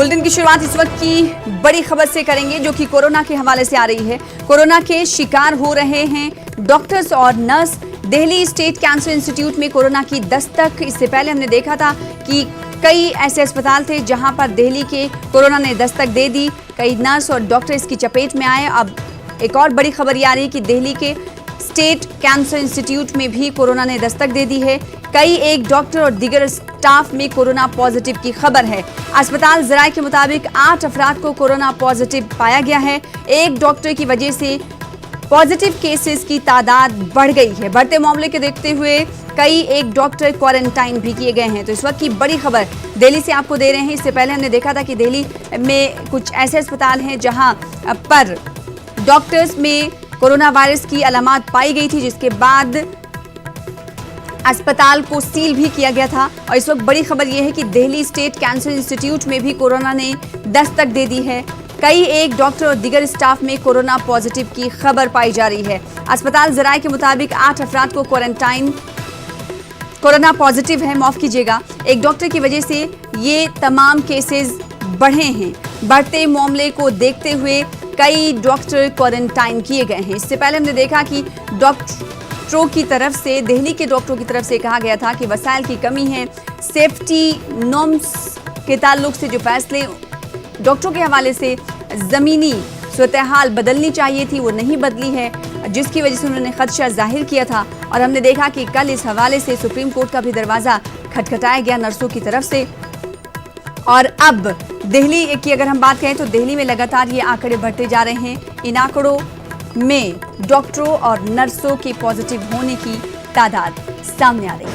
Bulletin की शुरुआत इस वक्त की बड़ी खबर से करेंगे जो कि कोरोना के हवाले से आ रही है। कोरोना के शिकार हो रहे हैं डॉक्टर्स और nurse. Delhi state cancer institute में कोरोना की दस्तक। इससे पहले हमने देखा था कि कई ऐसे अस्पताल थे जहां पर दिल्ली के कोरोना ने दस्तक दे दी, कई नर्स और डॉक्टर इसकी चपेट में आए। अब एक और बड़ी खबर ये आ रही है कि दिल्ली के स्टेट कैंसर इंस्टीट्यूट में भी कोरोना ने दस्तक दे दी है। कई एक डॉक्टर और दीगर स्टाफ में कोरोना पॉजिटिव की खबर है। अस्पताल जराये के मुताबिक 8 अफराद को कोरोना पॉजिटिव पाया गया है। एक डॉक्टर की वजह से पॉजिटिव केसेस की तादाद बढ़ गई है। बढ़ते मामले के देखते हुए कई एक डॉक्टर क्वारंटाइन भी किए गए हैं। तो इस वक्त की बड़ी खबर दिल्ली से आपको दे रहे हैं। इससे पहले हमने देखा था कि दिल्ली में कुछ ऐसे अस्पताल हैं जहां पर डॉक्टर्स में कोरोना वायरस की अलामत पाई गई थी, जिसके बाद अस्पताल को सील भी किया गया था। और इस वक्त बड़ी खबर यह है कि दिल्ली स्टेट कैंसर इंस्टीट्यूट में भी कोरोना ने दस्तक दे दी है। कई एक डॉक्टर और दीगर स्टाफ में कोरोना पॉजिटिव की खबर पाई जा रही है। अस्पताल जराये के मुताबिक 8 अफराद को कोरोना पॉजिटिव है, माफ कीजिएगा। एक डॉक्टर की वजह से ये तमाम केसेस बढ़े हैं। बढ़ते मामले को देखते हुए कई डॉक्टर क्वारंटाइन किए गए हैं। इससे पहले हमने देखा कि डॉक्टरों की तरफ से, दिल्ली के डॉक्टरों की तरफ से कहा गया था कि वसाइल की कमी है। सेफ्टी नॉर्म्स के ताल्लुक से जो फैसले डॉक्टरों के हवाले से ज़मीनी सूरत-ए-हाल बदलनी चाहिए थी, वो नहीं बदली है, जिसकी वजह से उन्होंने खदशा जाहिर किया था। और हमने देखा कि कल इस हवाले से सुप्रीम कोर्ट का भी दरवाज़ा खटखटाया गया नर्सों की तरफ से। और अब दिल्ली की अगर हम बात करें तो दिल्ली में लगातार ये आंकड़े बढ़ते जा रहे हैं। इन आंकड़ों में डॉक्टरों और नर्सों के पॉजिटिव होने की तादाद सामने आ रही है।